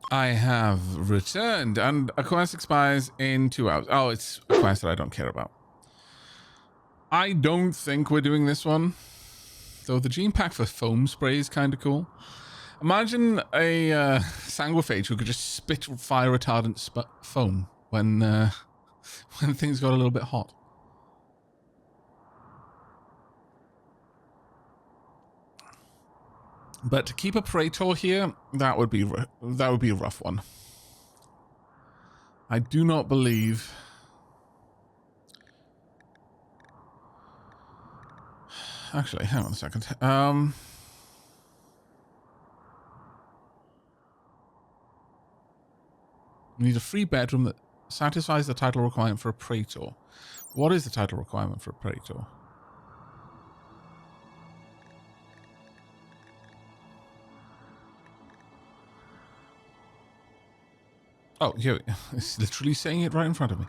I have returned, and a quest expires in 2 hours. Oh, it's a quest that I don't care about. I don't think we're doing this one. Though the gene pack for foam spray is kind of cool. Imagine a sanguiphage who could just spit fire retardant foam when when things got a little bit hot. But to keep a Praetor here, that would be a rough one. I do not believe. Actually, hang on a second. We need a free bedroom that satisfies the title requirement for a Praetor. What is the title requirement for a Praetor? Oh, here, it's literally saying it right in front of me.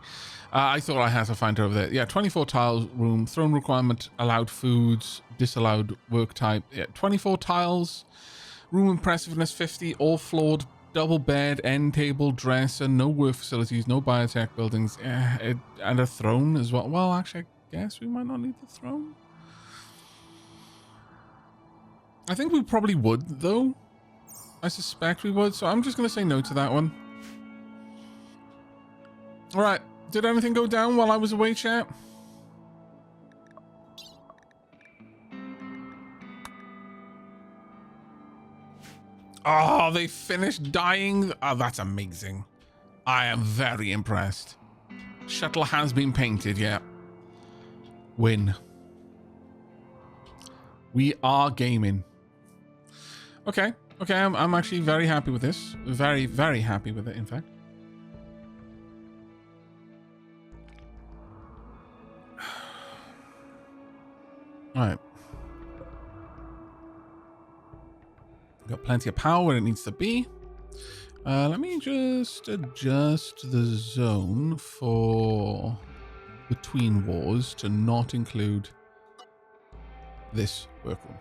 I thought I had to find it over there. Yeah, 24 tiles room, throne requirement, allowed foods, disallowed work type. Yeah, 24 tiles, room impressiveness 50, all floored, double bed, end table, dresser, no work facilities, no biotech buildings, and a throne as well. Well, actually, I guess we might not need the throne. I think we probably would, though. I suspect we would, so I'm just going to say no to that one. All right, did anything go down while I was away, chat? Oh, they finished dying. Oh, that's amazing. I am very impressed. Shuttle has been painted, yeah. Win. We are gaming. Okay, I'm actually very happy with this. Very, very happy with it, in fact. All right. Got plenty of power where it needs to be. Let me just adjust the zone for between wars to not include this workroom.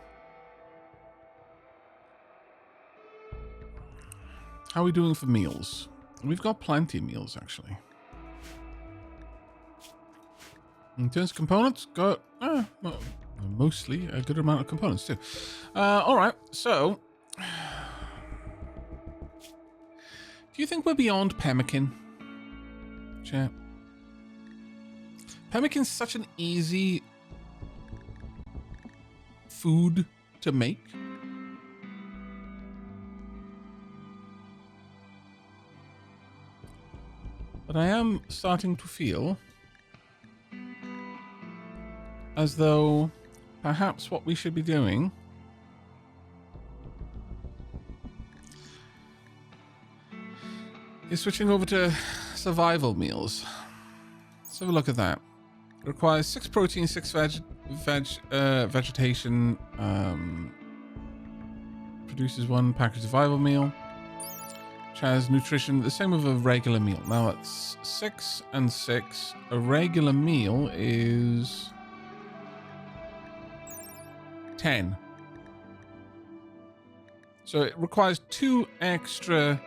How are we doing for meals? We've got plenty of meals, actually. In terms of components, got mostly a good amount of components too. All right, so do you think we're beyond pemmican, chat? Pemmican's such an easy food to make. But I am starting to feel as though perhaps what we should be doing is switching over to survival meals. Let's have a look at that. It requires 6 protein, 6 vegetation, produces 1 packaged survival meal, which has nutrition the same as a regular meal. Now that's 6 and 6. A regular meal is 10. So it requires 2 extra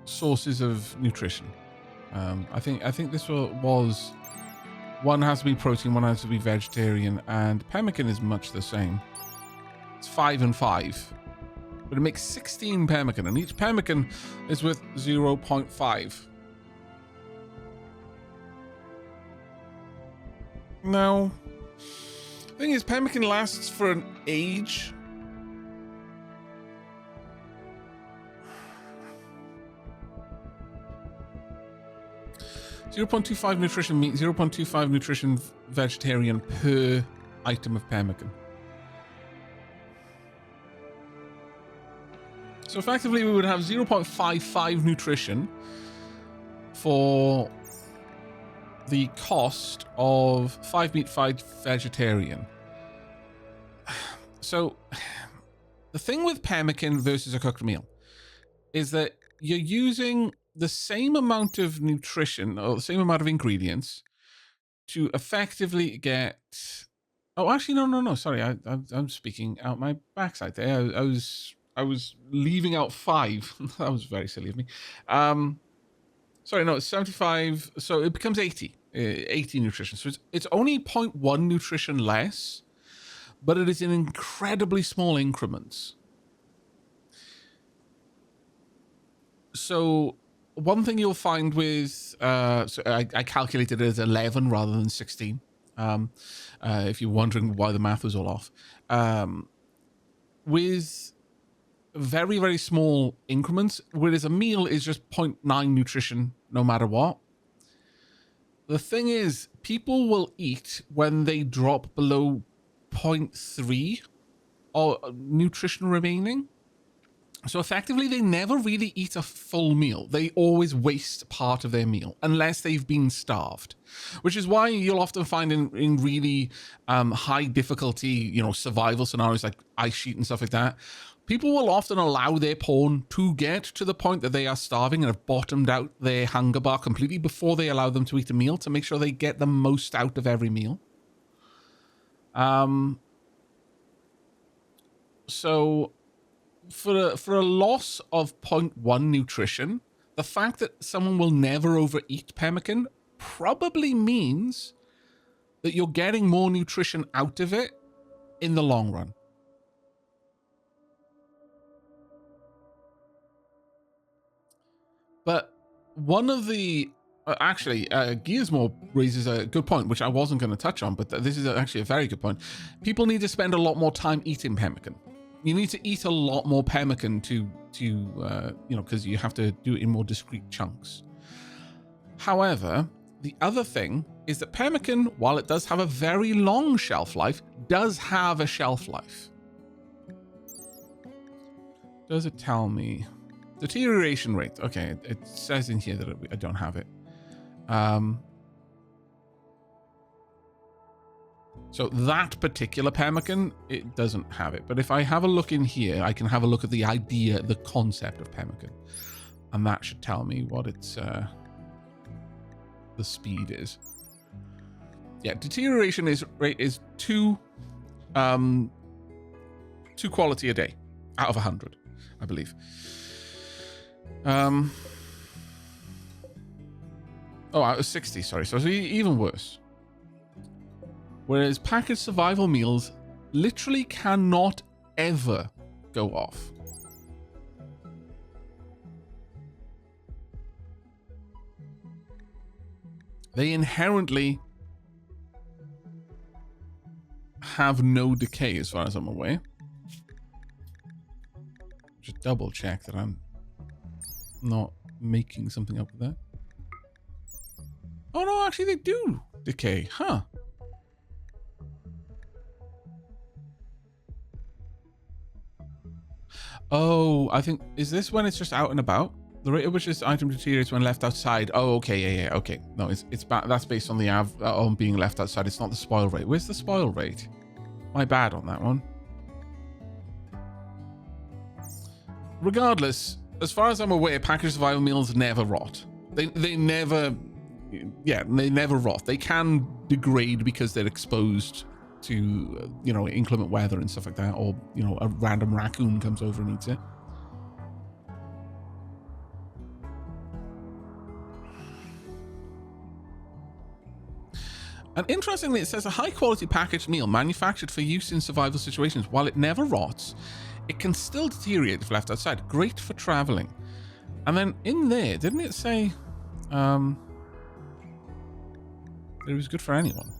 sources of nutrition. I think this was 1 has to be protein, 1 has to be vegetarian, and pemmican is much the same. It's 5 and 5, but it makes 16 pemmican, and each pemmican is worth 0.5. Now, the thing is, pemmican lasts for an age. .25 nutrition meat, 0.25 nutrition vegetarian per item of pemmican. So effectively we would have 0.55 nutrition for the cost of 5 meat, 5 vegetarian. So the thing with pemmican versus a cooked meal is that you're using the same amount of nutrition or the same amount of ingredients to effectively get Oh, actually, no. Sorry, I'm speaking out my backside there. I was leaving out 5. That was very silly of me. Sorry, no, it's 75. So it becomes 80. 80 nutrition. So it's only 0.1 nutrition less, but it is in incredibly small increments. So one thing you'll find with, so I calculated it as 11 rather than 16. If you're wondering why the math was all off. With very, very small increments, whereas a meal is just 0.9 nutrition no matter what. The thing is, people will eat when they drop below 0.3 or nutrition remaining. So effectively, they never really eat a full meal. They always waste part of their meal unless they've been starved, which is why you'll often find in really high difficulty, survival scenarios like ice sheet and stuff like that, people will often allow their pawn to get to the point that they are starving and have bottomed out their hunger bar completely before they allow them to eat a meal to make sure they get the most out of every meal. So for a loss of 0.1 nutrition, the fact that someone will never overeat pemmican probably means that you're getting more nutrition out of it in the long run. But one of the Gearsmore raises a good point, which I wasn't going to touch on, but this is actually a very good point. People need to spend a lot more time eating pemmican. You need to eat a lot more pemmican to because you have to do it in more discrete chunks. However, the other thing is that pemmican, while it does have a very long shelf life, does have a shelf life. Does it tell me? Deterioration rate. Okay, it says in here that I don't have it. So that particular pemmican, it doesn't have it. But if I have a look in here, I can have a look at the idea, the concept of pemmican. And that should tell me what its the speed is. Yeah, deterioration rate is 2 quality a day out of 100, I believe. Oh, out of 60, sorry. So it's even worse. Whereas packaged survival meals literally cannot ever go off. They inherently have no decay as far as I'm aware. Just double check that I'm not making something up with that. Oh no, actually they do decay, huh? Oh, I think, is this when it's just out and about? The rate at which this item deteriorates when left outside. Oh, okay, yeah, okay. No, it's that's based on the on being left outside. It's not the spoil rate. Where's the spoil rate? My bad on that one. Regardless, as far as I'm aware, packaged survival meals never rot. They never, yeah, they never rot. They can degrade because they're exposed to, inclement weather and stuff like that, or, a random raccoon comes over and eats it. And interestingly, it says a high-quality packaged meal manufactured for use in survival situations. While it never rots, it can still deteriorate if left outside. Great for traveling. And then in there, didn't it say that it was good for anyone?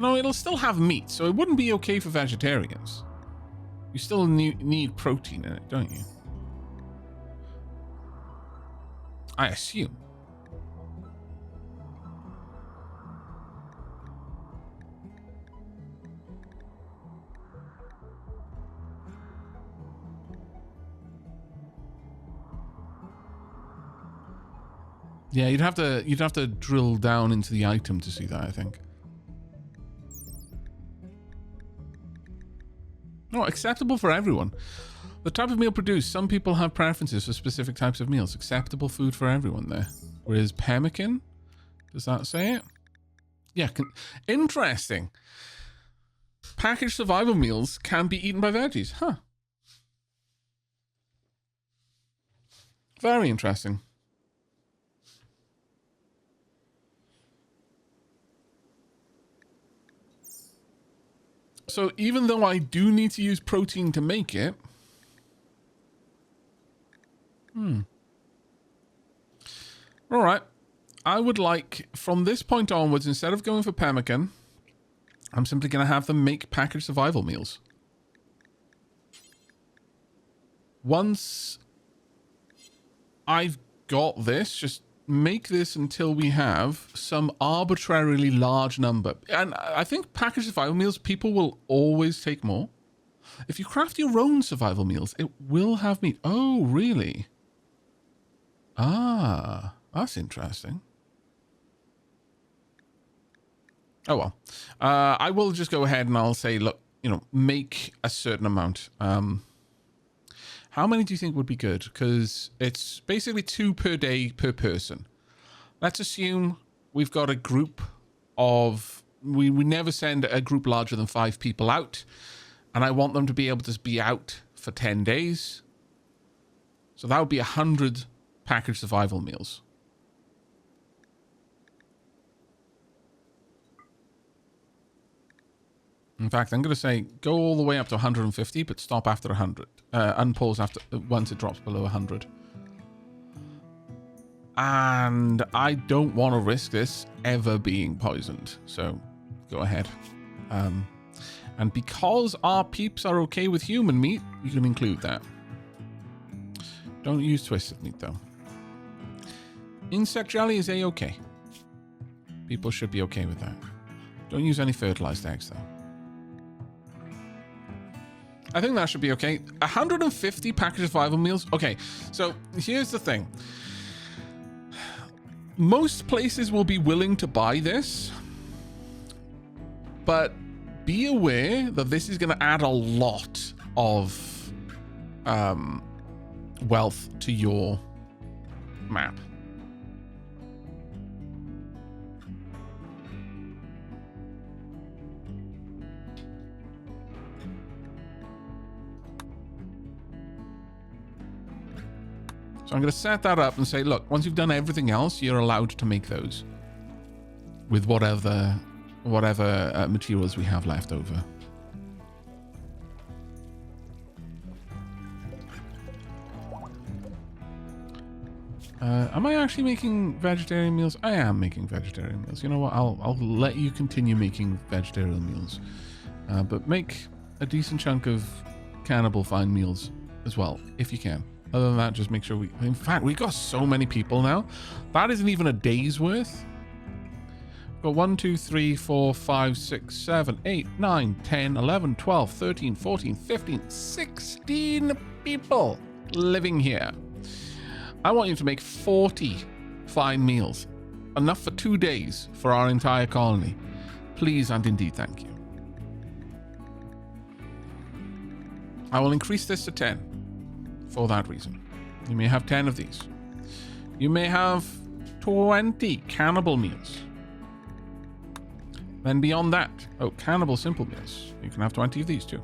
No, it'll still have meat, so it wouldn't be okay for vegetarians. You still need protein in it, don't you? I assume. Yeah, you'd have to drill down into the item to see that, I think. No, acceptable for everyone. The type of meal produced. Some people have preferences for specific types of meals. Acceptable food for everyone there. Whereas pemmican, does that say it? Yeah, interesting. Packaged survival meals can be eaten by veggies. Huh. Very interesting. So even though I do need to use protein to make it... All right. I would like, from this point onwards, instead of going for pemmican, I'm simply going to have them make packaged survival meals. Once I've got this, just make this until we have some arbitrarily large number. And I think packaged survival meals, people will always take more. If you craft your own survival meals, it will have meat. Oh, really? Ah, that's interesting. Oh, well. I will just go ahead and I'll say, look, you know, make a certain amount. How many do you think would be good? Because it's basically 2 per day per person. Let's assume we've got a group of... We never send a group larger than 5 people out. And I want them to be able to be out for 10 days. So that would be 100 packaged survival meals. In fact, I'm going to say go all the way up to 150, but stop after 100. Unpause after once it drops below 100. And I don't want to risk this ever being poisoned. So go ahead. And because our peeps are okay with human meat, you can include that. Don't use twisted meat, though. Insect jelly is A-okay. People should be okay with that. Don't use any fertilized eggs, though. I think that should be okay. 150 packaged survival meals. Okay, so here's the thing. Most places will be willing to buy this, but be aware that this is going to add a lot of wealth to your map. So I'm going to set that up and say, look, once you've done everything else, you're allowed to make those with whatever materials we have left over. Am I actually making vegetarian meals? I am making vegetarian meals. You know what? I'll let you continue making vegetarian meals, but make a decent chunk of cannibal fine meals as well, if you can. Other than that, just make sure we... In fact, we've got so many people now. That isn't even a day's worth. We've got 1, 2, 3, 4, 5, 6, 7, 8, 9, 10, 11, 12, 13, 14, 15, 16 people living here. I want you to make 40 fine meals. Enough for 2 days for our entire colony. Please and indeed thank you. I will increase this to 10. For that reason. You may have 10 of these. You may have 20 cannibal meals. Then beyond that, oh, cannibal simple meals. You can have 20 of these too.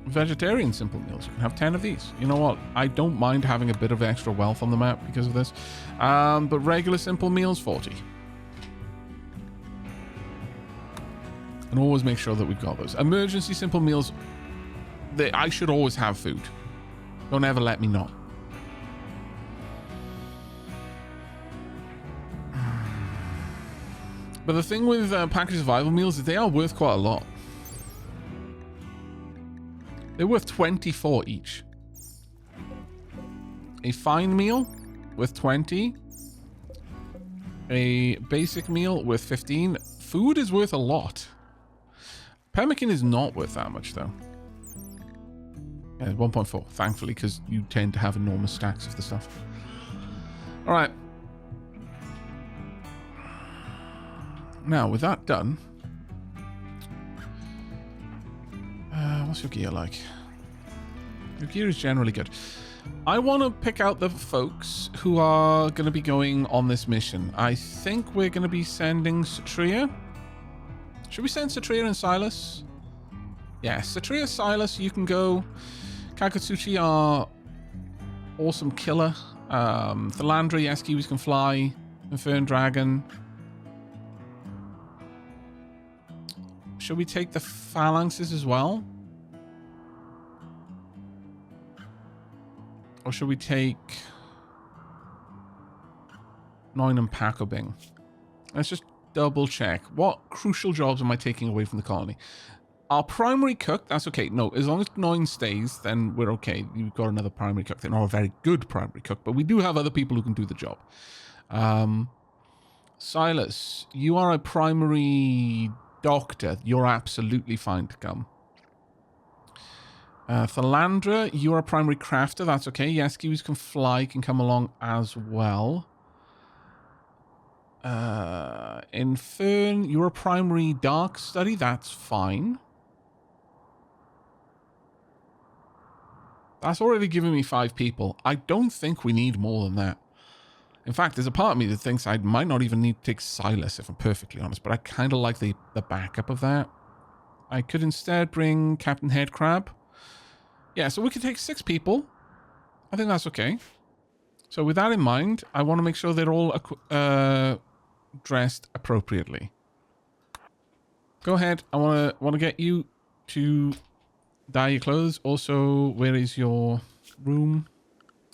Vegetarian simple meals. You can have 10 of these. You know what? I don't mind having a bit of extra wealth on the map because of this. But regular simple meals, 40. And always make sure that we've got those. Emergency simple meals, I should always have food. Don't ever let me not. But the thing with packaged survival meals is they are worth quite a lot. They're worth 24 each. A fine meal with 20. A basic meal with 15. Food is worth a lot. Pemmican is not worth that much, though. Yeah, 1.4, thankfully, because you tend to have enormous stacks of the stuff. All right. Now, with that done... what's your gear like? Your gear is generally good. I want to pick out the folks who are going to be going on this mission. I think we're going to be sending Satria. Should we send Satria and Silas? Yeah, Satria, Silas, you can go. Kakatsuchi are awesome killer. Thalandra, yes, Kiwis can fly. Infern Dragon. Should we take the phalanxes as well? Or should we take Noin and Pakobing? Let's just double check. What crucial jobs am I taking away from the colony? Our primary cook, that's okay. No, as long as Noin stays, then we're okay. You've got another primary cook. They're not a very good primary cook, but we do have other people who can do the job. Silas, you are a primary doctor. You're absolutely fine to come. Thalandra, you are a primary crafter. That's okay. Yes, Kiwis can fly, can come along as well. Infern, you're a primary dark study. That's fine. That's already given me 5 people. I don't think we need more than that. In fact, there's a part of me that thinks I might not even need to take Silas, if I'm perfectly honest, but I kind of like the backup of that. I could instead bring Captain Headcrab. Yeah, so we could take 6 people. I think that's okay. So with that in mind, I want to make sure they're all dressed appropriately. Go ahead. I want to get you to dye your clothes. Also, where is your room?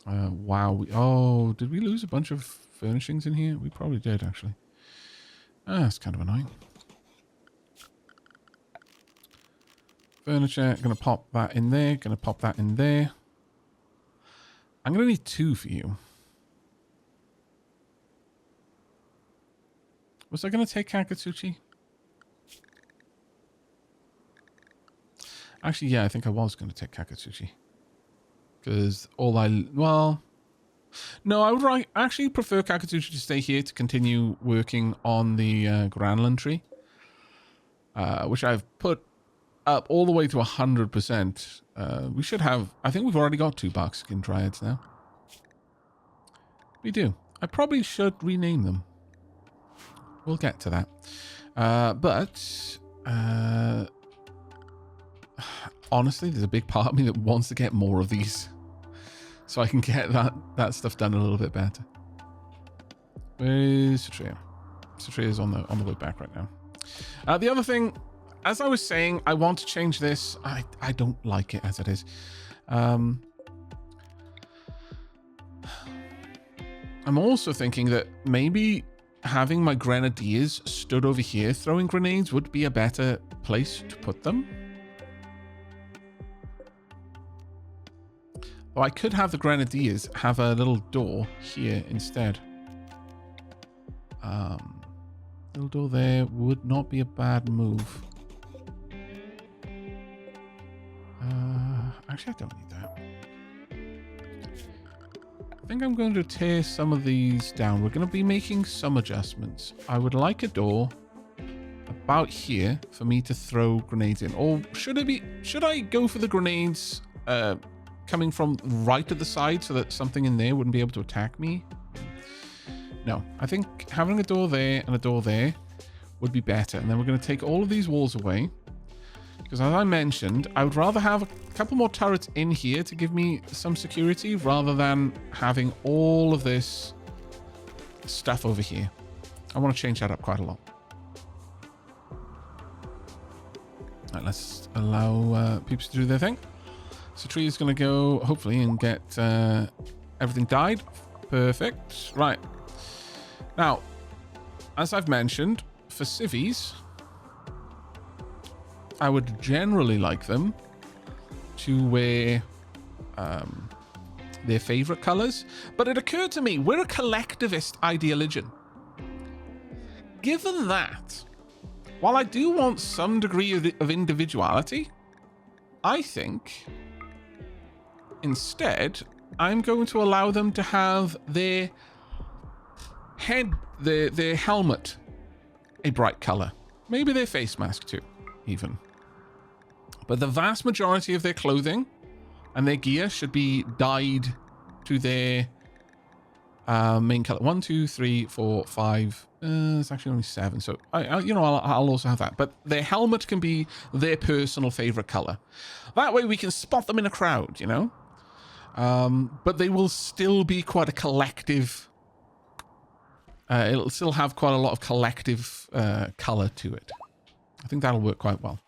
Wow. Oh, did we lose a bunch of furnishings in here? We probably did, actually. That's kind of annoying. Furniture, going to pop that in there, going to pop that in there. I'm going to need 2 for you. Was I going to take Kakatsuchi? Actually, yeah, I think I was going to take Kakatsuchi. Because well... No, I would actually prefer Kakatsuchi to stay here to continue working on the Granland tree. Which I've put up all the way to 100%. We should have... I think we've already got 2 bark skin dryads now. We do. I probably should rename them. We'll get to that. Honestly, there's a big part of me that wants to get more of these. So I can get that stuff done a little bit better. Where's Satria? Satria's on the way back right now. The other thing... As I was saying, I want to change this. I don't like it as it is. I'm also thinking that maybe having my grenadiers stood over here throwing grenades would be a better place to put them. Or I could have the grenadiers have a little door here instead. Little door there would not be a bad move. Actually, I don't need that. I think I'm going to tear some of these down. We're going to be making some adjustments. I would like a door about here for me to throw grenades in. Or should I go for the grenades coming from right at the side so that something in there wouldn't be able to attack me? No, I think having a door there and a door there would be better. And then we're going to take all of these walls away. Because as I mentioned, I would rather have a couple more turrets in here to give me some security rather than having all of this stuff over here. I want to change that up quite a lot. Right, let's allow peeps to do their thing. So Tree is going to go, hopefully, and get everything dyed. Perfect. Right. Now, as I've mentioned, for civvies... I would generally like them to wear their favorite colors. But it occurred to me, we're a collectivist ideologian. Given that, while I do want some degree of individuality, I think instead I'm going to allow them to have their head, their helmet, a bright color. Maybe their face mask too, even. But the vast majority of their clothing, And their gear should be dyed to their main color. 1, 2, 3, 4, 5. It's actually only 7. So, I'll also have that. But their helmet can be their personal favorite color. That way we can spot them in a crowd, you know? But they will still be quite a collective... it'll still have quite a lot of collective color to it. I think that'll work quite well.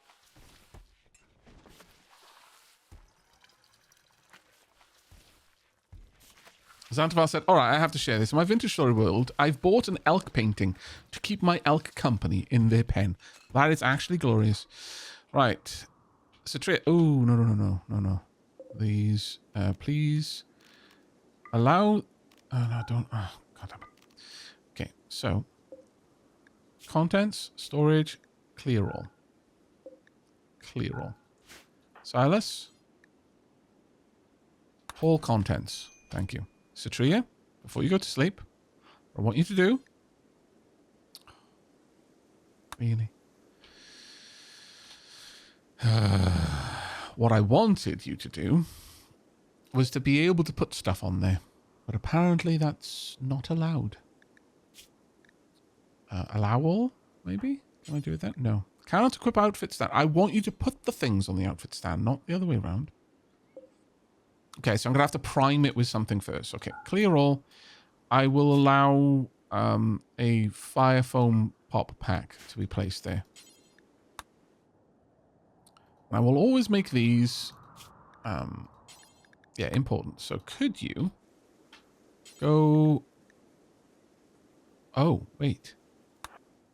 Xantavar said, all right, I have to share this. In my vintage story world, I've bought an elk painting to keep my elk company in their pen. That is actually glorious. Right. Satria. Oh, no. These, please allow... Oh, no, don't... Oh, God damn it. Okay, so... Contents, storage, clear all. Clear all. Silas? All contents. Thank you. Satria, before you go to sleep, what I want you to do... Really? What I wanted you to do was to be able to put stuff on there. But apparently that's not allowed. Allow all, maybe? Can I do that? No. Cannot equip outfit stand. I want you to put the things on the outfit stand, not the other way around. Okay, so I'm going to have to prime it with something first. Okay, clear all. I will allow a fire foam pop pack to be placed there. I will always make these, important. So could you go... Oh, wait.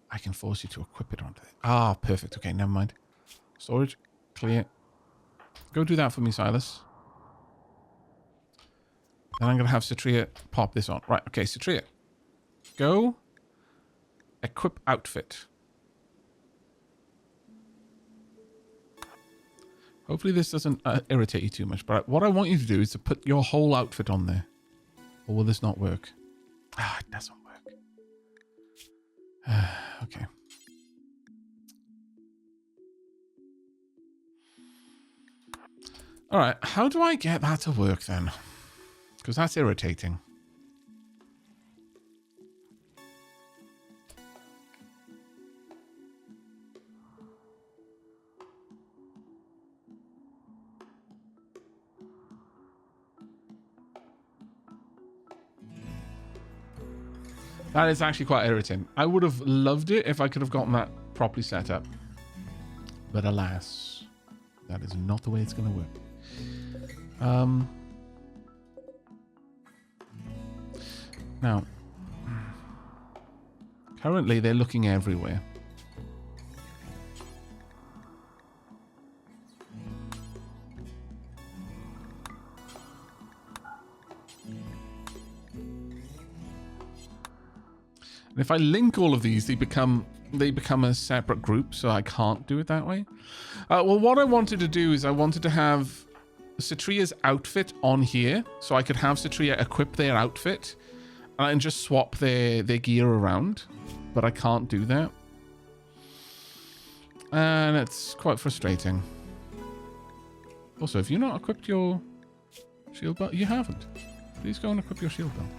I can force you to equip it onto it. Ah, perfect. Okay, never mind. Storage, clear. Go do that for me, Silas. Then I'm going to have Satria pop this on. Right, okay, Satria. Go. Equip outfit. Hopefully this doesn't irritate you too much. But what I want you to do is to put your whole outfit on there. Or will this not work? Ah, it doesn't work. Okay. All right, how do I get that to work then? Because that's irritating. That is actually quite irritating. I would have loved it if I could have gotten that properly set up. But alas, that is not the way it's going to work. Now, currently they're looking everywhere. And if I link all of these, they become a separate group, so I can't do it that way. Well, what I wanted to do is I wanted to have Satria's outfit on here, so I could have Satria equip their outfit and just swap their gear around, but I can't do that. And it's quite frustrating. Also, have you not equipped your shield belt? You haven't. Please go and equip your shield belt.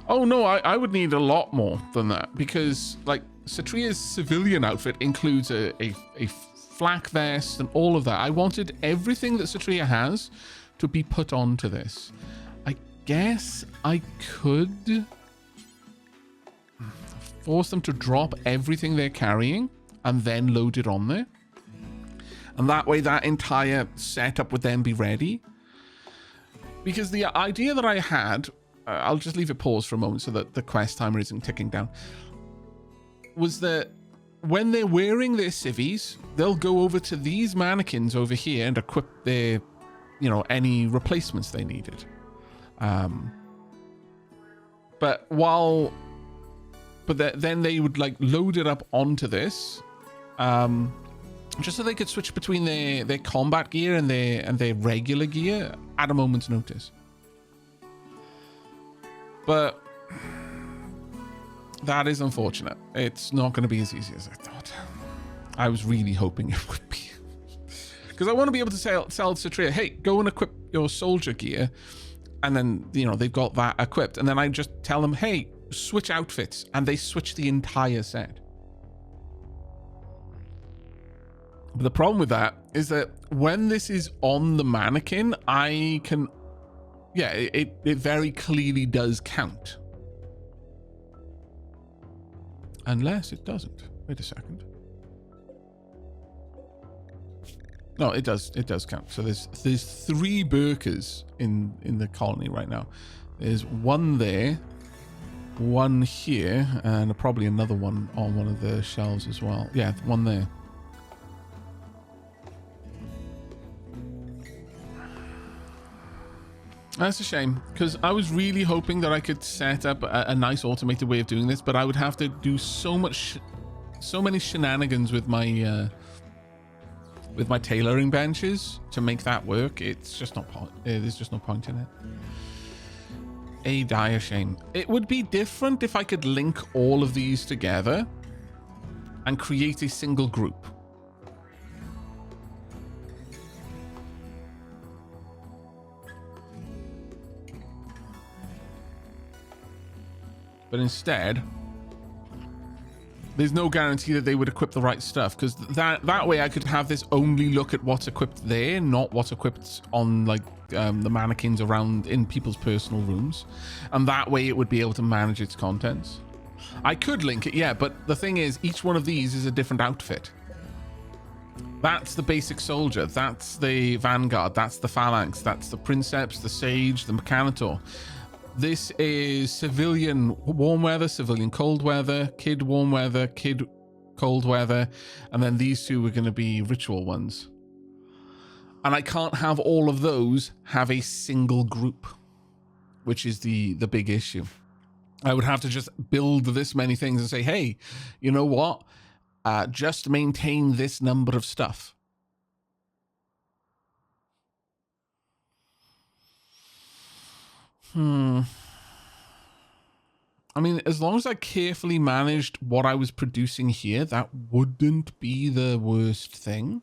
Oh no, I would need a lot more than that, because like Satria's civilian outfit includes a flak vest and all of that. I wanted everything that Satria has to be put onto this. I guess I could force them to drop everything they're carrying and then load it on there. And that way that entire setup would then be ready. Because the idea that I had... I'll just leave it paused for a moment so that the quest timer isn't ticking down. Was that when they're wearing their civvies, they'll go over to these mannequins over here and equip their, any replacements they needed. Then they would like load it up onto this, just so they could switch between their combat gear and their regular gear at a moment's notice. But That is unfortunate. It's not going to be as easy as I thought. I was really hoping it would be. Because I want to be able to tell Citria, hey, go and equip your soldier gear. And then, you know, they've got that equipped. And then I just tell them, hey, switch outfits. And they switch the entire set. But the problem with that is that when this is on the mannequin, I can... Yeah, it very clearly does count. Unless it doesn't. Wait a second. No, it does. It does count. So there's 3 Burkers in the colony right now. There's one there, one here, and probably another one on one of the shelves as well. Yeah, one there. That's a shame, because I was really hoping that I could set up a nice automated way of doing this, but I would have to do so many shenanigans with my tailoring benches to make that work. It's just not there's just no point in it. A dire shame. It would be different if I could link all of these together and create a single group. But instead, there's no guarantee that they would equip the right stuff, because that way I could have this only look at what's equipped there, not what's equipped on like the mannequins around in people's personal rooms. And that way it would be able to manage its contents. I could link it, yeah, but the thing is, each one of these is a different outfit. That's the basic soldier, that's the vanguard, that's the phalanx, that's the princeps, the sage, the mechanitor. This is civilian warm weather, civilian cold weather, kid warm weather, kid cold weather, and then these 2 are going to be ritual ones. And I can't have all of those have a single group, which is the big issue. I would have to just build this many things and say, hey, you know what? Just maintain this number of stuff. I mean, as long as I carefully managed what I was producing here, that wouldn't be the worst thing.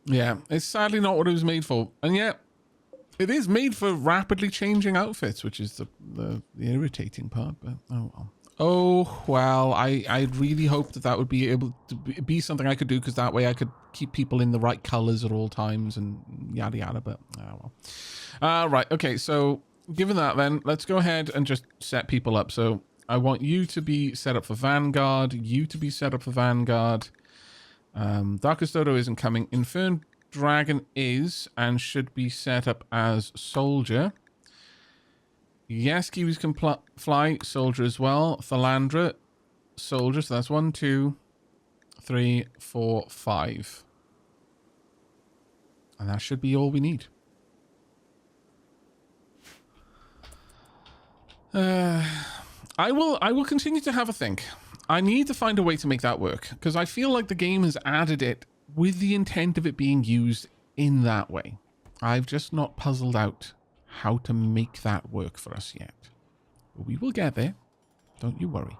Yeah, it's sadly not what it was made for. And yet, it is made for rapidly changing outfits, which is the irritating part, but oh well. Oh, well, I really hoped that would be able to be something I could do, because that way I could keep people in the right colors at all times and yada yada, but oh well. Right, okay, so given that then, let's go ahead and just set people up. So I want you to be set up for Vanguard, you to be set up for Vanguard. Darkest Dodo isn't coming. Infern Dragon is and should be set up as Soldier. Yes, Kiwis can fly, Soldier as well. Thalandra, Soldier. So that's 1, 2, 3, 4, 5. And that should be all we need. I will continue to have a think. I need to find a way to make that work, because I feel like the game has added it with the intent of it being used in that way. I've just not puzzled out how to make that work for us yet. But we will get there. Don't you worry.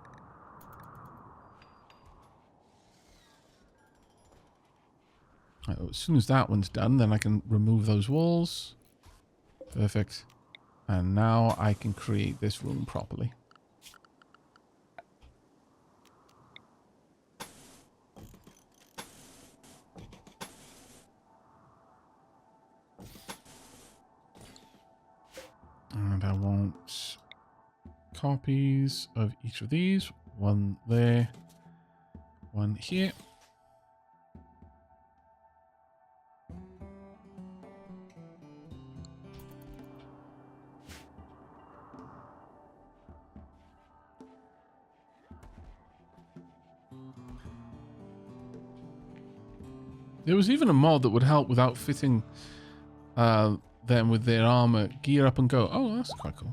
Right, as soon as that one's done, then I can remove those walls. Perfect. And now I can create this room properly. And I want copies of each of these. One there, one here. There was even a mod that would help with outfitting them with their armor. Gear up and go. Oh, that's quite cool.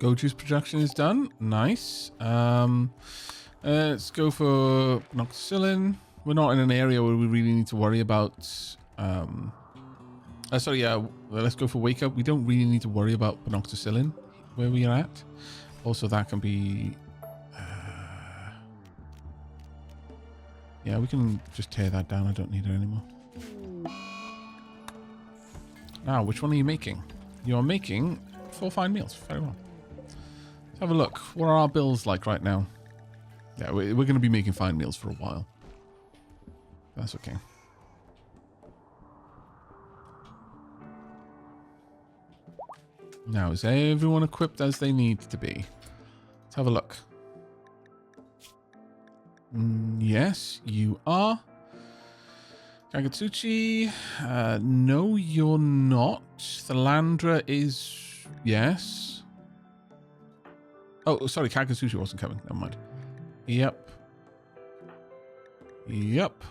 Goju's production is done. Nice. Let's go for Noxillin. We're not in an area where we really need to worry about... sorry, yeah, well, let's go for wake up. We don't really need to worry about penoxycillin where we are at. Also, that can be... yeah, we can just tear that down. I don't need it anymore. Now, which one are you making? You are making 4 fine meals. Very well. Let's have a look. What are our bills like right now? Yeah, we're going to be making fine meals for a while. That's okay. Now, is everyone equipped as they need to be? Let's have a look. Yes, you are. Kagatsuchi. No, you're not. Thalandra is... yes. Oh, sorry, Kagatsuchi wasn't coming. Never mind. Yep. Yep.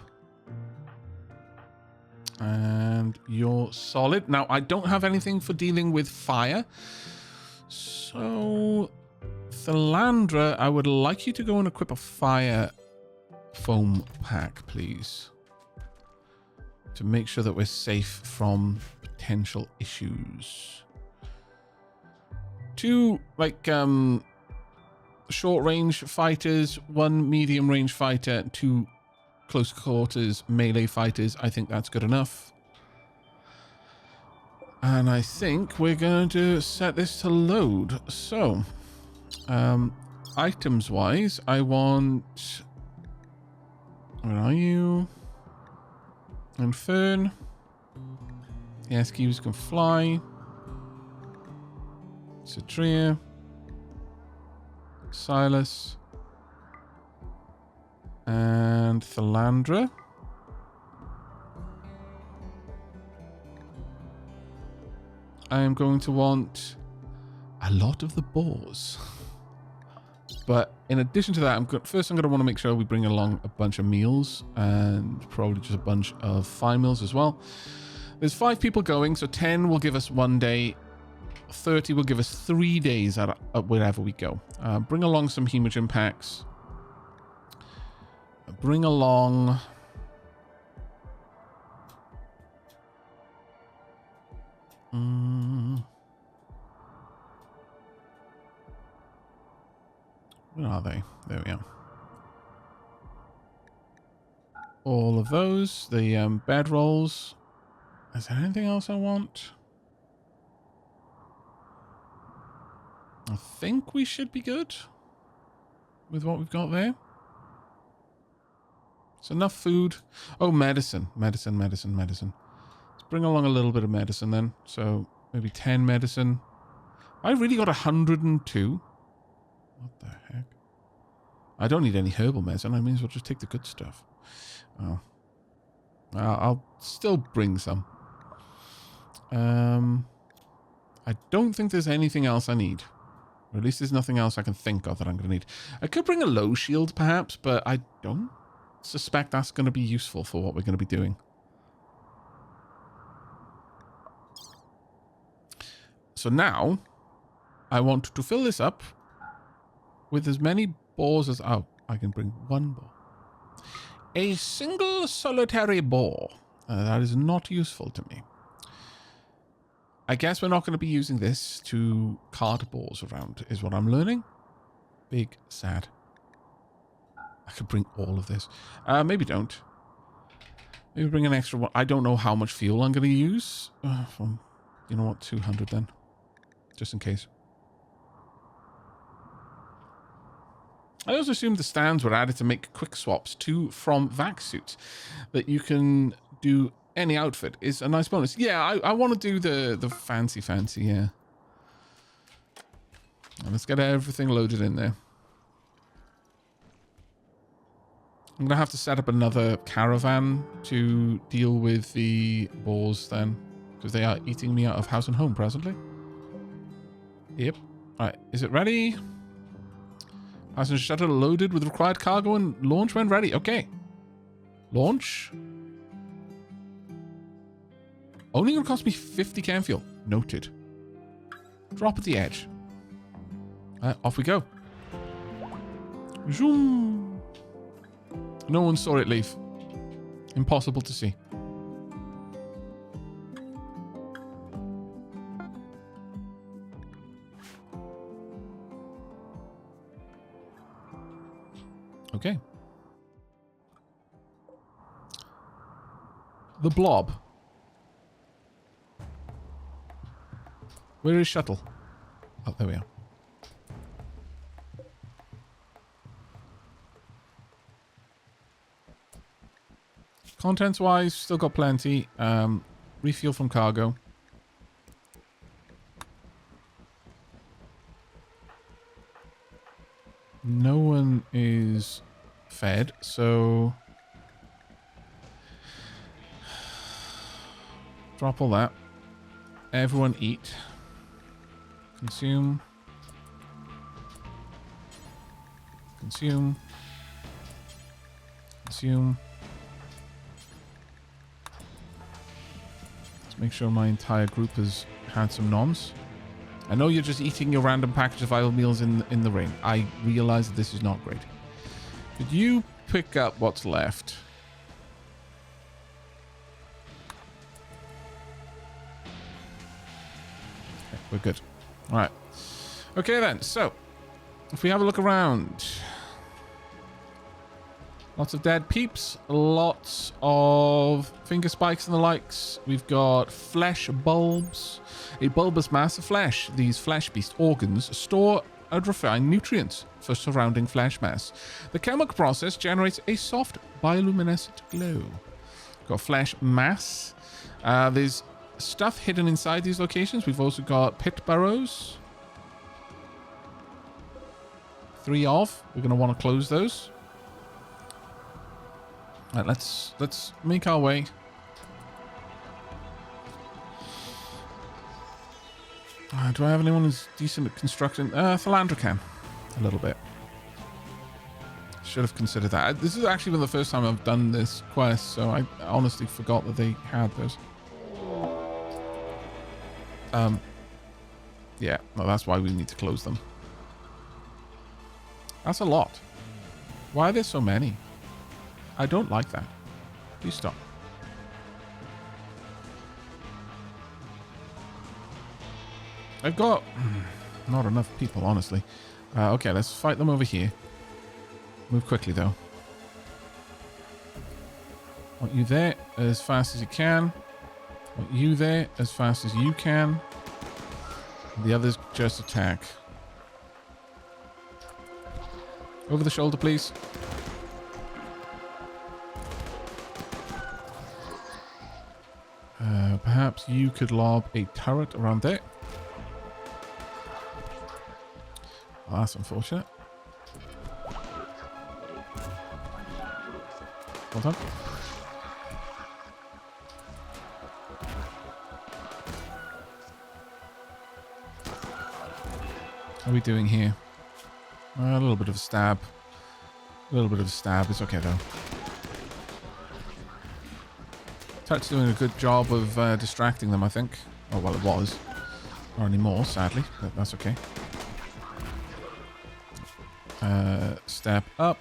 And you're solid. Now, I don't have anything for dealing with fire. So, Thalandra, I would like you to go and equip a fire foam pack, please. To make sure that we're safe from potential issues. 2, like, short range fighters, 1 medium range fighter, 2 close quarters melee fighters. I think that's good enough. And I think we're going to set this to load. So, items wise, I want... where are you? Infern. The SQs can fly. Citria. Silas. And Thalandra. I am going to want a lot of the boars. But in addition to that, first I'm going to want to make sure we bring along a bunch of meals and probably just a bunch of fine meals as well. There's 5 people going, so 10 will give us 1 day. 30 will give us 3 days at wherever we go. Bring along some hemogen packs. Bring along... where are they? There we are. All of those. The bed rolls. Is there anything else I want? I think we should be good with what we've got there. It's enough food. Oh, medicine. Medicine. Let's bring along a little bit of medicine then. So maybe 10 medicine. I really got 102. What the heck? I don't need any herbal medicine. I may as well just take the good stuff. Oh. I'll still bring some. I don't think there's anything else I need. Or at least there's nothing else I can think of that I'm going to need. I could bring a low shield perhaps, but I don't suspect that's going to be useful for what we're going to be doing. So now, I want to fill this up with as many boars as... oh, I can bring 1 boar. A single solitary boar. That is not useful to me. I guess we're not going to be using this to cart boars around, is what I'm learning. Big sad. I could bring all of this. Maybe don't. Maybe bring an extra one. I don't know how much fuel I'm going to use. You know what? 200 then. Just in case. I also assumed the stands were added to make quick swaps to from vac suits. That you can do any outfit is a nice bonus. Yeah, I want to do the fancy, yeah. And let's get everything loaded in there. I'm going to have to set up another caravan to deal with the boars then. Because they are eating me out of house and home presently. Yep. Right, is it ready? Passenger shuttle loaded with required cargo and launch when ready. Okay. Launch. Only going to cost me 50 chem fuel. Noted. Drop at the edge. Off we go. Zoom. No one saw it leave. Impossible to see. Okay. The blob. Where is shuttle? Oh, there we are. Contents-wise, still got plenty. Refuel from cargo. No one is fed, so... Drop all that. Everyone eat. Consume. Consume. Consume. Let's make sure my entire group has had some noms. I know you're just eating your random package of idle meals in the rain. I realize that this is not great. Could you pick up what's left? Okay, we're good. All right. Okay then, so if we have a look around, lots of dead peeps, lots of finger spikes and the likes. We've got flesh bulbs, a bulbous mass of flesh. These flesh beast organs store and refine nutrients for surrounding flesh mass. The chemical process generates a soft bioluminescent glow. Got flesh mass. There's stuff hidden inside these locations. We've also got pit burrows. 3 of. We're going to want to close those. All right, let's make our way. Do I have anyone who's decent at construction? Philandra can. A little bit. Should have considered that. This is actually been the first time I've done this quest, so I honestly forgot that they had those. Yeah, well, that's why we need to close them. That's a lot. Why are there so many? I don't like that. Please stop. I've got not enough people, honestly. Okay, let's fight them over here. Move quickly, though. Want you there as fast as you can. Want you there as fast as you can. The others just attack. Over the shoulder, please. Perhaps you could lob a turret around there. Well, that's unfortunate. Well done. How are we doing here? A little bit of a stab. A little bit of a stab. It's okay, though. Touch's doing a good job of distracting them, I think. Oh, well, it was. Not anymore, sadly. But that's okay. Step up.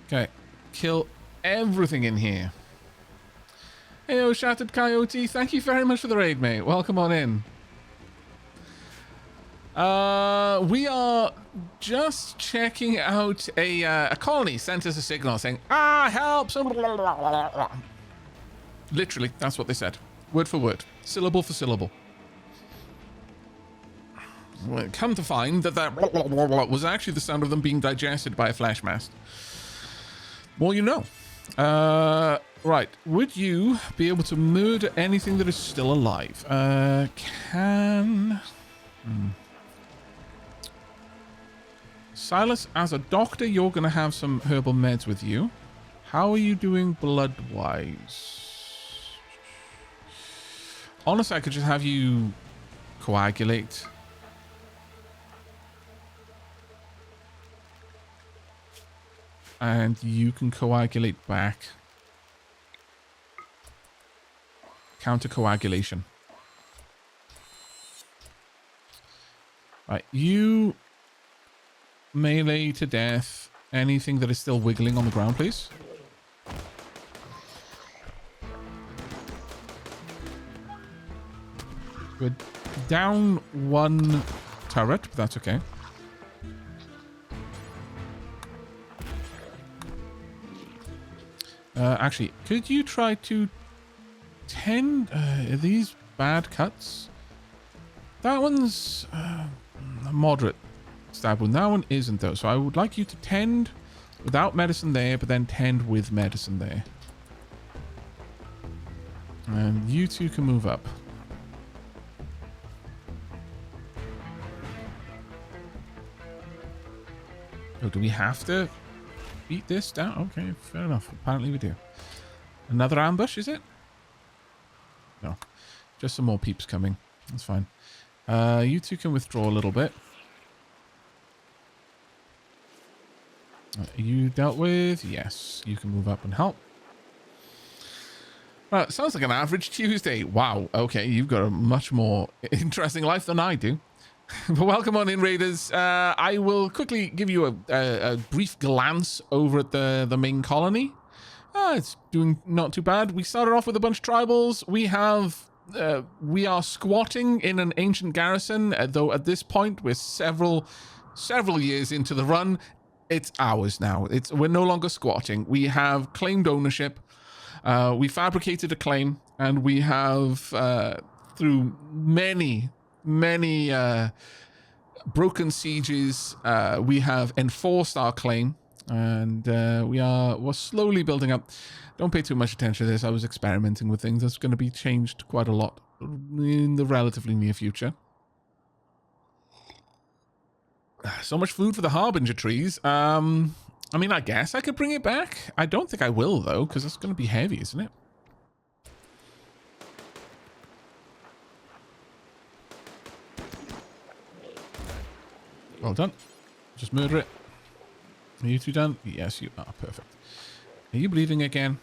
Okay. Kill everything in here. Hey, Shattered Coyote. Thank you very much for the raid, mate. Welcome on in. We are just checking out a colony sent us a signal saying, help! Literally, that's what they said. Word for word. Syllable for syllable. Well, come to find that was actually the sound of them being digested by a flash mast. Well, you know. Right. Would you be able to murder anything that is still alive? Silas, as a doctor, you're going to have some herbal meds with you. How are you doing blood-wise? Honestly, I could just have you coagulate. And you can coagulate back. Counter-coagulation. Right, you melee to death anything that is still wiggling on the ground, please. We're down one turret, but that's okay. Actually, could you try to tend... are these bad cuts? That one's a moderate stab wound. That one isn't, though. So I would like you to tend without medicine there, but then tend with medicine there. And you two can move up. Oh, do we have to beat this down? Okay, fair enough. Apparently we do. Another ambush, is it? No. Just some more peeps coming. That's fine. You two can withdraw a little bit. You dealt with? Yes. You can move up and help. Well, sounds like an average Tuesday. Wow. Okay, you've got a much more interesting life than I do. But welcome on in, Raiders. I will quickly give you a brief glance over at the main colony. It's doing not too bad. We started off with a bunch of tribals. We are squatting in an ancient garrison, though at this point we're several years into the run. It's ours now. We're no longer squatting. We have claimed ownership. We fabricated a claim, and we have through many broken sieges, we have enforced our claim, and we're slowly building up. Don't pay too much attention to this. I was experimenting with things. That's going to be changed quite a lot in the relatively near future. So much food for the Harbinger trees. I mean, I guess I could bring it back. I don't think I will, though, because it's going to be heavy, isn't it? Well done. Just murder it. Are you two done? Yes, you are. Perfect. Are you bleeding again?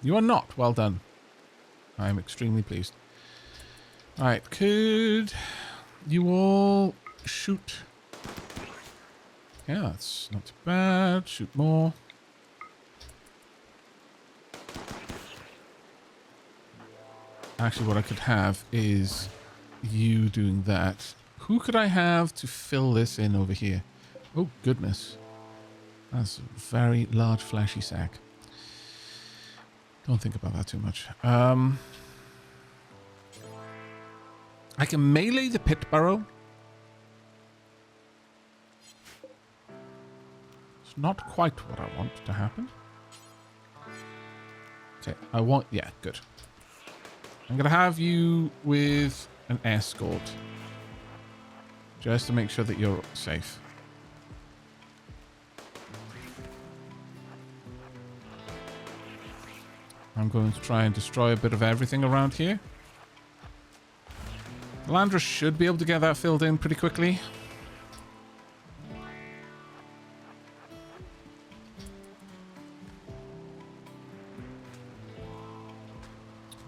You are not. Well done. I am extremely pleased. Alright, could you all shoot? Yeah, that's not too bad. Shoot more. Actually, what I could have is you doing that. Who could I have to fill this in over here? Oh, goodness. That's a very large, flashy sack. Don't think about that too much. I can melee the pit burrow. It's not quite what I want to happen. Okay, yeah, good. I'm going to have you with an escort. Just to make sure that you're safe. I'm going to try and destroy a bit of everything around here. Landra should be able to get that filled in pretty quickly.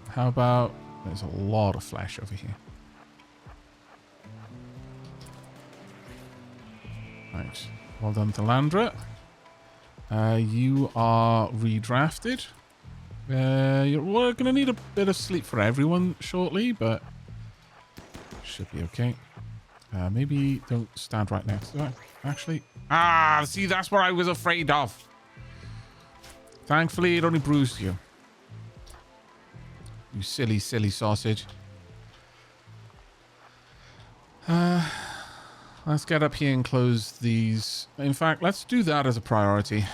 How about... There's a lot of flesh over here. Right. Well done to Landra. You are redrafted. We're going to need a bit of sleep for everyone shortly, but should be okay. Maybe don't stand right next to it. Actually. See, that's what I was afraid of. Thankfully, it only bruised you. You silly, silly sausage. Let's get up here and close these. In fact, let's do that as a priority.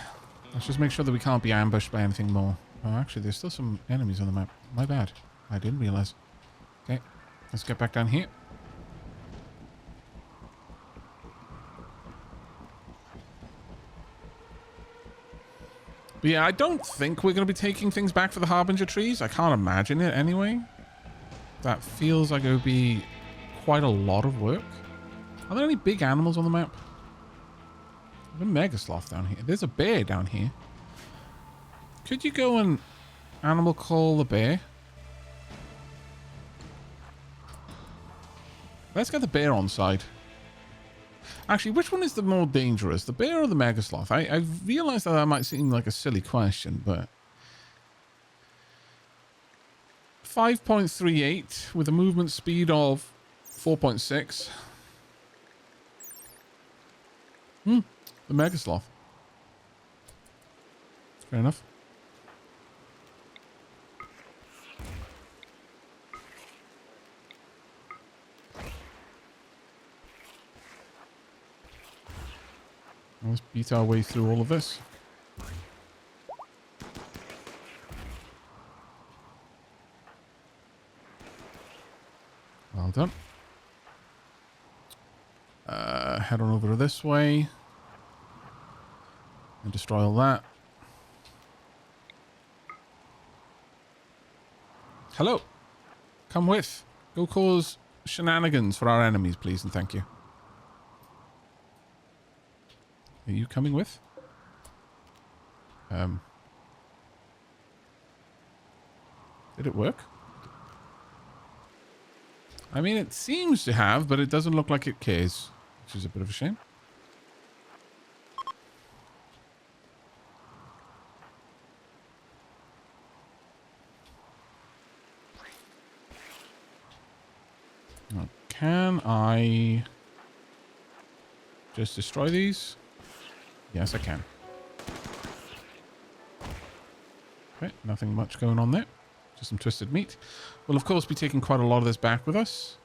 Let's just make sure that we can't be ambushed by anything more. Oh, actually, there's still some enemies on the map. My bad. I didn't realize. Okay, let's get back down here. But yeah, I don't think we're going to be taking things back for the Harbinger trees. I can't imagine it anyway. That feels like it would be quite a lot of work. Are there any big animals on the map? There's a mega sloth down here. There's a bear down here. Could you go and animal call the bear? Let's get the bear on side. Actually, which one is the more dangerous? The bear or the mega sloth? I realize that might seem like a silly question, but... 5.38 with a movement speed of 4.6. The Mega Sloth. Fair enough. Let's beat our way through all of this. Well done. Head on over this way. And destroy all that. Hello. Come with. Go cause shenanigans for our enemies, please, and thank you. Are you coming with? Did it work? I mean, it seems to have, but it doesn't look like it cares, which is a bit of a shame. Now, can I just destroy these? Yes, I can. Okay, nothing much going on there. Just some twisted meat. We'll, of course, be taking quite a lot of this back with us.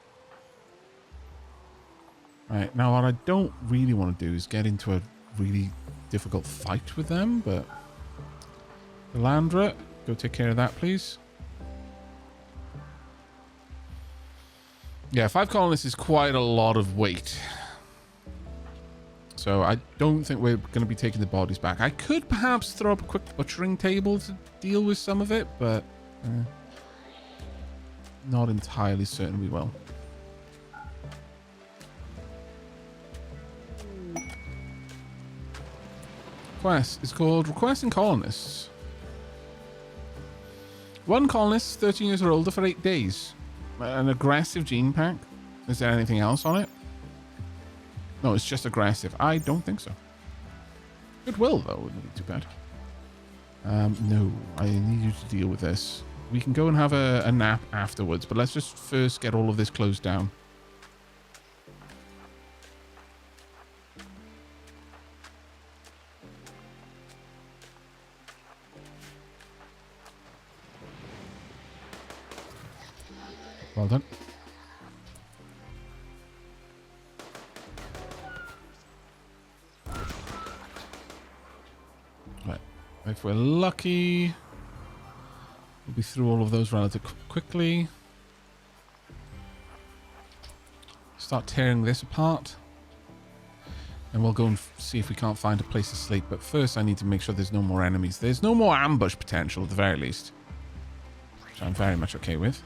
Right, now what I don't really want to do is get into a really difficult fight with them, but... Delandra, go take care of that, please. Yeah, 5 colonists is quite a lot of weight. So I don't think we're going to be taking the bodies back. I could perhaps throw up a quick butchering table to deal with some of it, but not entirely certain we will. Quest is called Requesting Colonists. 1 colonist, 13 years or older for 8 days. An aggressive gene pack. Is there anything else on it? No, it's just aggressive. I don't think so. Goodwill, though, wouldn't be too bad. No, I need you to deal with this. We can go and have a nap afterwards, but let's just first get all of this closed down. Well done. Right. If we're lucky, we'll be through all of those relatively quickly. Start tearing this apart. And we'll go and see if we can't find a place to sleep. But first I need to make sure there's no more enemies. There's no more ambush potential at the very least. Which I'm very much okay with.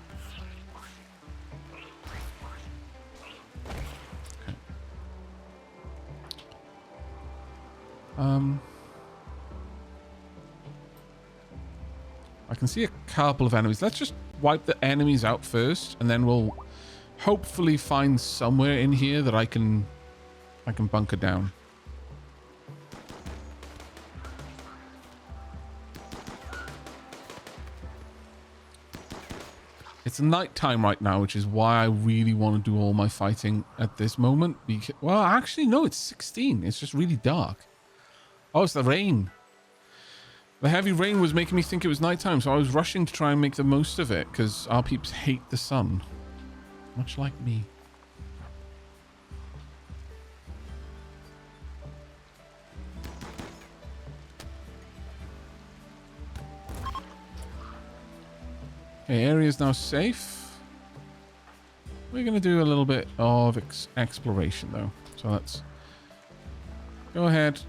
I can see a couple of enemies. Let's just wipe the enemies out first, and then we'll hopefully find somewhere in here that I can bunker down. It's nighttime right now, which is why I really want to do all my fighting at this moment. Well, actually, no, it's 16. It's just really dark. Oh, it's the rain. The heavy rain was making me think it was nighttime, so I was rushing to try and make the most of it, because our peeps hate the sun. Much like me. Okay, area is now safe. We're going to do a little bit of exploration, though. So let's go ahead,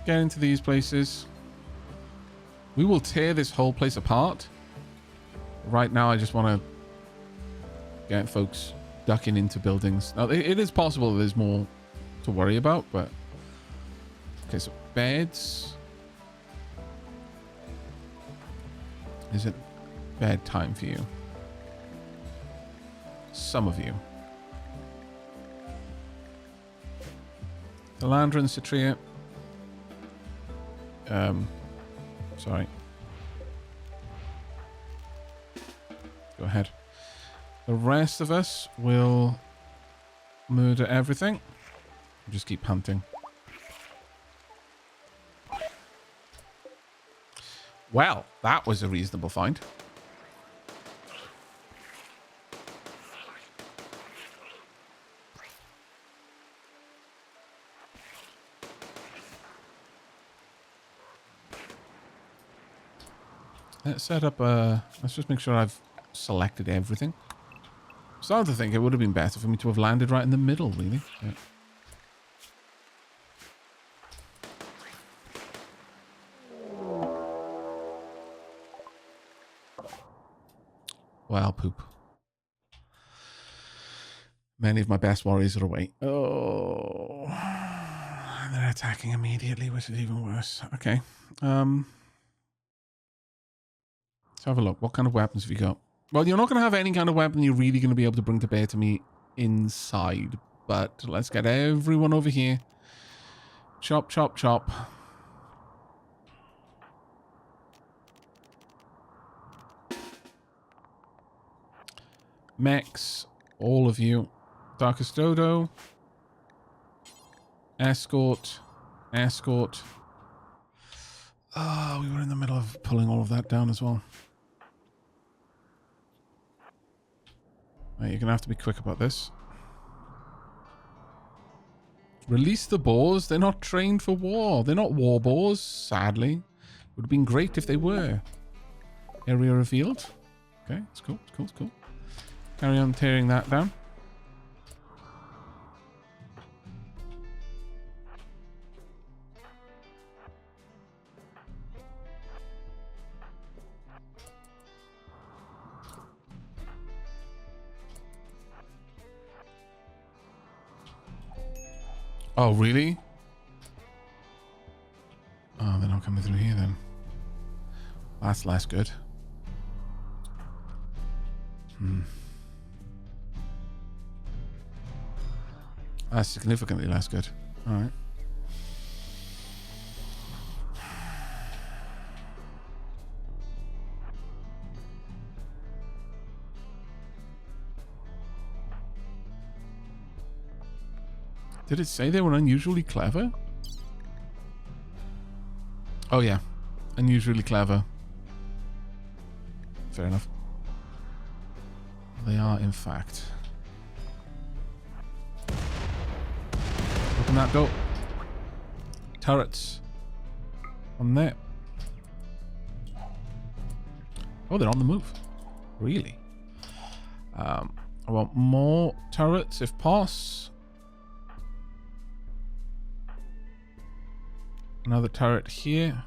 get into these places. We will tear this whole place apart. Right now, I just want to get folks ducking into buildings. Now, it is possible that there's more to worry about, but... Okay, so beds. Is it bedtime for you? Some of you. Delandra and Citria. Sorry. Go Go ahead. The rest of us will murder everything. Just keep hunting. Well, that was a reasonable find. Let's set up a... Let's just make sure I've selected everything. I'm starting to think it would have been better for me to have landed right in the middle, really. Yeah. Well, poop. Many of my best warriors are away. Oh. They're attacking immediately, which is even worse. Okay. Let's have a look. What kind of weapons have you got? Well, you're not going to have any kind of weapon you're really going to be able to bring to bear to me inside. But let's get everyone over here. Chop, chop, chop. Mechs, all of you. Darkest Dodo. Escort. Escort. Oh, we were in the middle of pulling all of that down as well. Right, you're going to have to be quick about this. Release the boars. They're not trained for war. They're not war boars, sadly. Would have been great if they were. Area revealed. Okay, it's cool, it's cool, it's cool. Carry on tearing that down. Oh, really? Oh, they're not coming through here then. That's less good. That's significantly less good. All right. Did it say they were unusually clever? Oh, yeah. Unusually clever. Fair enough. They are, in fact. Open that door. Turrets. On there. Oh, they're on the move. Really? I want more turrets, if possible. Another turret here.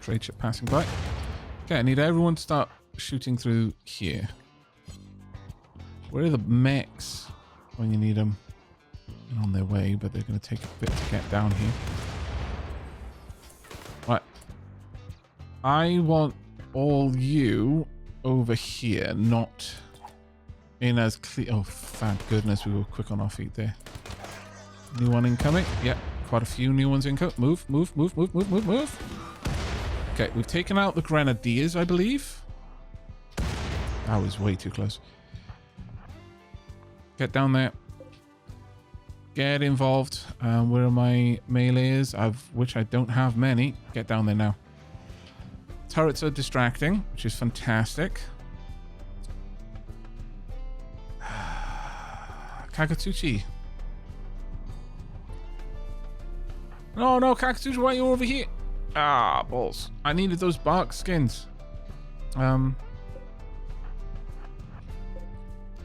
Trade ship passing by. Okay, I need everyone to start shooting through here. Where are the mechs when you need them? They're on their way, but they're going to take a bit to get down here. Right. I want all you over here, not in as clear. Oh, thank goodness we were quick on our feet there. New one incoming. Yep, quite a few new ones incoming. Move, move, move, move, move, move, move. Okay, we've taken out the grenadiers, I believe. That was way too close. Get down there. Get involved. Where are my melees? Which I don't have many. Get down there now. Turrets are distracting, which is fantastic. Kakatsuchi. No, no, Kakatsuchi, why are you over here? Ah, balls. I needed those bark skins.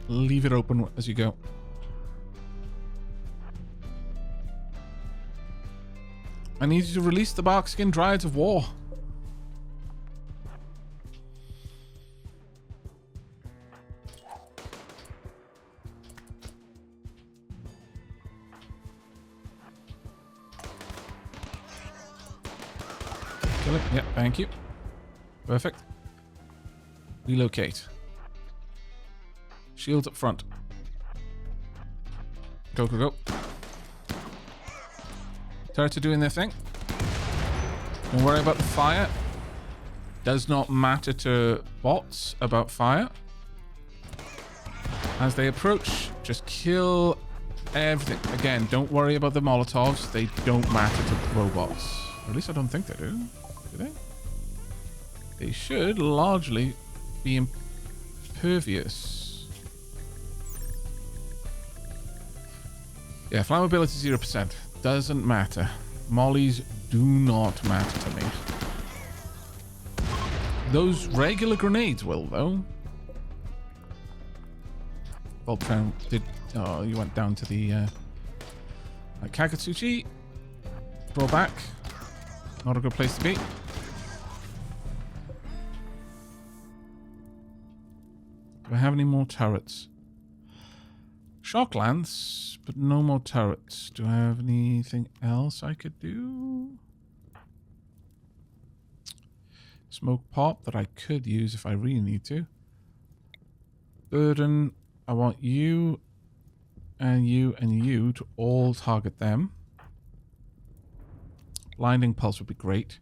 Leave it open as you go. I need you to release the bark skin dryads of war. Kill it. Yeah, thank you. Perfect. Relocate. Shields up front. Go, go, go. Turrets are doing their thing. Don't worry about the fire. Does not matter to bots about fire. As they approach, just kill everything. Again, don't worry about the Molotovs. They don't matter to robots. Or at least I don't think they do. Do they? They should largely be impervious. Yeah, flammability 0%. Doesn't matter. Mollies do not matter to me. Those regular grenades will, though. Voltron did... Oh, you went down to the... Kakatsuchi. Draw back. Not a good place to be. Do I have any more turrets? Shock lance, but no more turrets. Do I have anything else I could do? Smoke pop that I could use if I really need to. Burden. I want you and you and you to all target them. Blinding pulse would be great.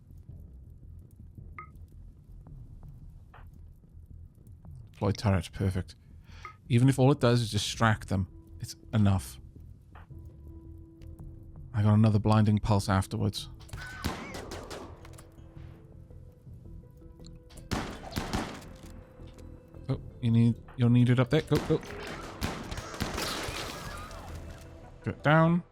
Deploy turret, perfect. Even if all it does is distract them, it's enough. I got another blinding pulse afterwards. Oh, you'll need it up there. Go, go. Get down.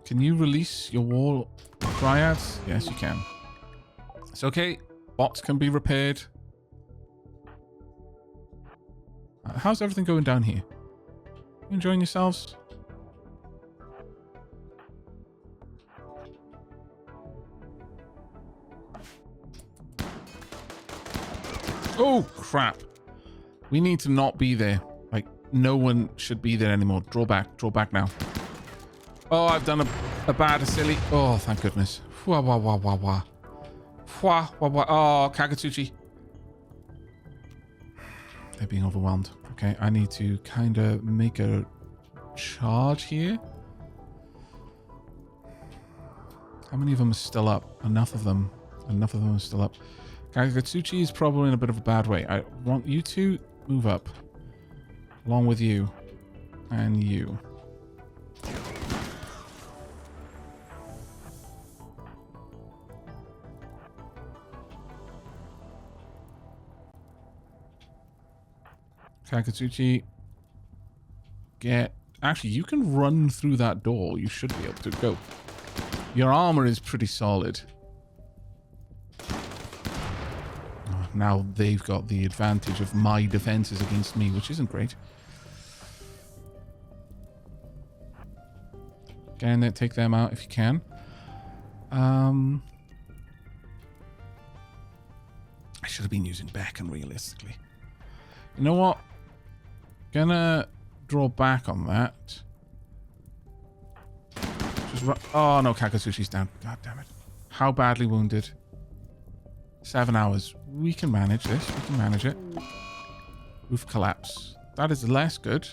Can you release your wall dryads? Yes, you can. It's okay. Bots can be repaired. How's everything going down here? You enjoying yourselves? Oh, crap. We need to not be there. Like, no one should be there anymore. Draw back now. Oh, I've done a bad silly. Oh, thank goodness. Wah, wah, wah, wah, wah. Wah, wah, wah. Oh, Kakatsuchi. They're being overwhelmed. Okay, I need to kind of make a charge here. How many of them are still up? Enough of them. Enough of them are still up. Kakatsuchi is probably in a bit of a bad way. I want you to move up. Along with you. And you. Kakatsuchi, get... Actually, you can run through that door. You should be able to go. Your armor is pretty solid. Oh, now they've got the advantage of my defenses against me, which isn't great. Again, take them out if you can. I should have been using Beacon, realistically. You know what? Gonna draw back on that. Just oh no, Kakatsushi's down. God damn it. How badly wounded? 7 hours. We can manage this. We can manage it. Roof collapse. That is less good.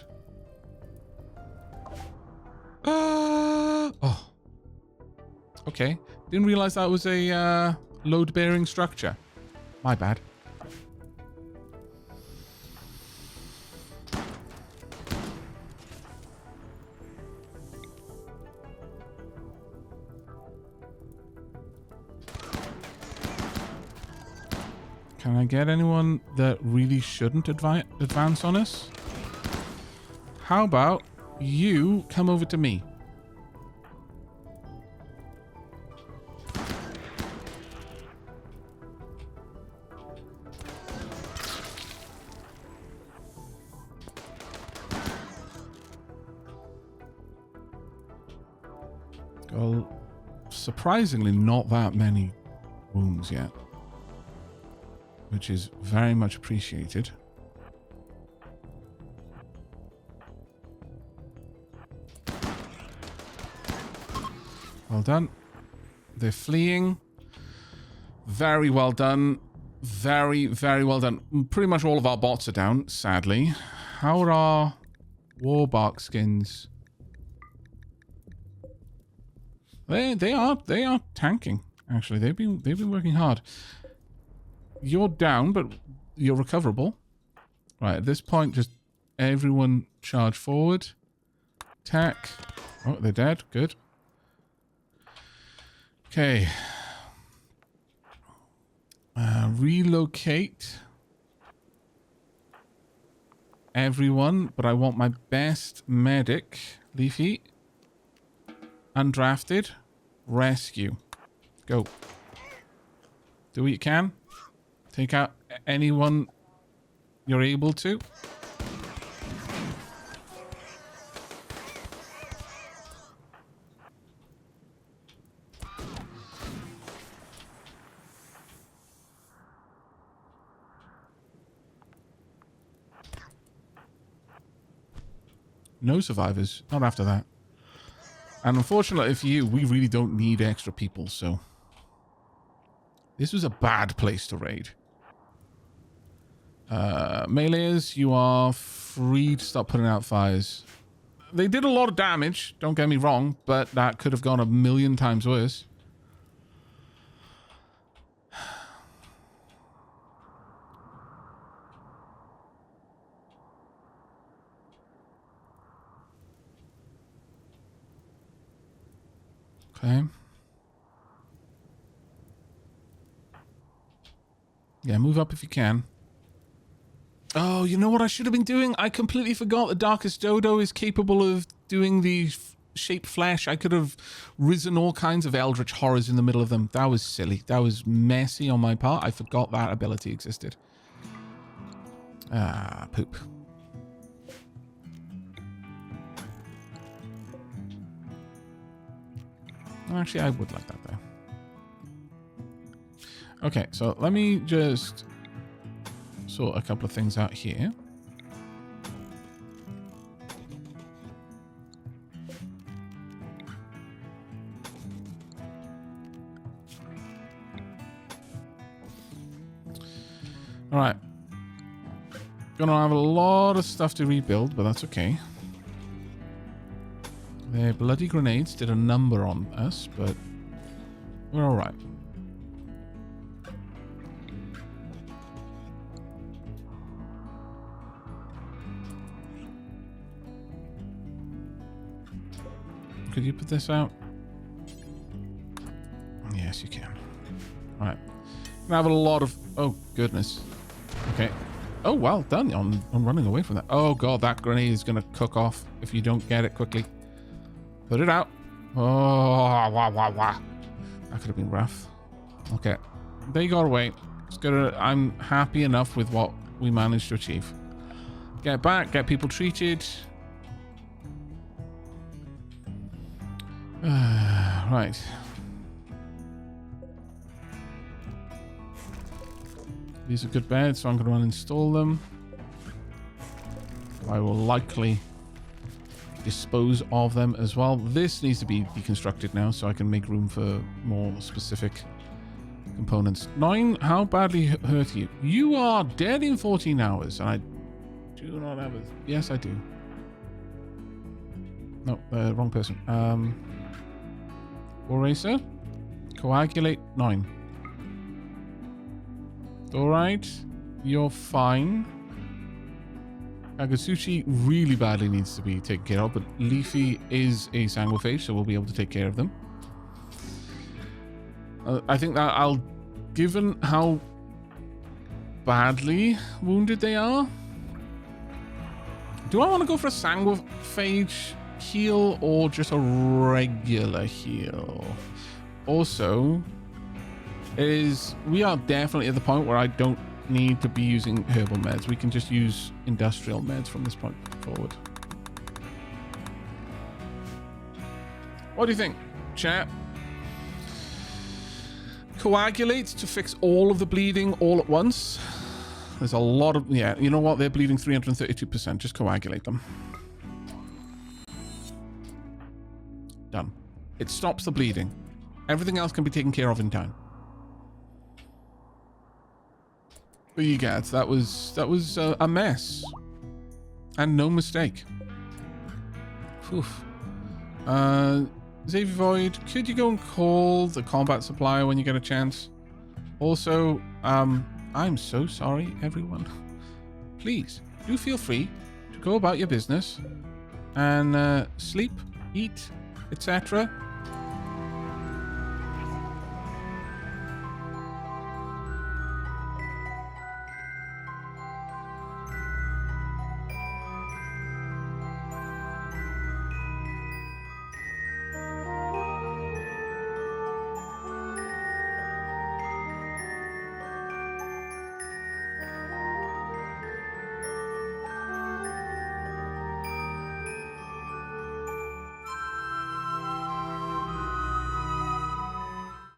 Oh. Okay. Didn't realize that was a load-bearing structure. My bad. Can I get anyone that really shouldn't advance on us? How about you come over to me? Well, surprisingly not that many wounds yet. Which is very much appreciated. Well done. They're fleeing. Very well done. Very, very well done. Pretty much all of our bots are down, sadly. How are our Warbark skins? They are tanking. Actually, they've been working hard. You're down, but you're recoverable. Right, at this point, just everyone charge forward. Attack. Oh, they're dead. Good. Okay. Relocate everyone, but I want my best medic. Leafy. Undrafted. Rescue. Go. Do what you can. Take out anyone you're able to. No survivors. Not after that. And unfortunately for you, we really don't need extra people, so... This was a bad place to raid. Melees, you are free to stop putting out fires. They did a lot of damage, don't get me wrong, but that could have gone a million times worse. Okay. Yeah, move up if you can. Oh, you know what I should have been doing? I completely forgot the Darkest Dodo is capable of doing the shape flesh. I could have risen all kinds of eldritch horrors in the middle of them. That was silly. That was messy on my part. I forgot that ability existed. Ah, poop. Actually, I would like that, though. Okay, so let me just sort a couple of things out here. All right. Gonna have a lot of stuff to rebuild, but that's okay. Their bloody grenades did a number on us, but we're all right. Could you put this out? Yes, you can. All right. I have a lot of... Oh, goodness. Okay. Oh, well done on running away from that. Oh, God, that grenade is going to cook off if you don't get it quickly. Put it out. Oh, wah, wah, wah. That could have been rough. Okay. They got away. It's good. I'm happy enough with what we managed to achieve. Get back. Get people treated. Right. These are good beds, so I'm going to uninstall them. I will likely dispose of them as well. This needs to be deconstructed now so I can make room for more specific components. 9, how badly hurt are you? You are dead in 14 hours, and I do not have a... Yes, I do. No, wrong person. Eraser. Coagulate 9. Alright. You're fine. Agasuchi really badly needs to be taken care of, but Leafy is a sanguiphage, so we'll be able to take care of them. I think that given how badly wounded they are, do I want to go for a sanguiphage heal or just a regular heal? Also, we are definitely at the point where I don't need to be using herbal meds. We can just use industrial meds from this point forward. What do you think, chat? Coagulate to fix all of the bleeding all at once. There's a lot of... Yeah, you know what? They're bleeding 332%. Just coagulate them. Done. It stops the bleeding. Everything else can be taken care of in time. But you get, that was a mess. And no mistake. Oof. Xavier Void, could you go and call the combat supplier when you get a chance? Also, I'm so sorry, everyone. Please, do feel free to go about your business and sleep, eat, etc.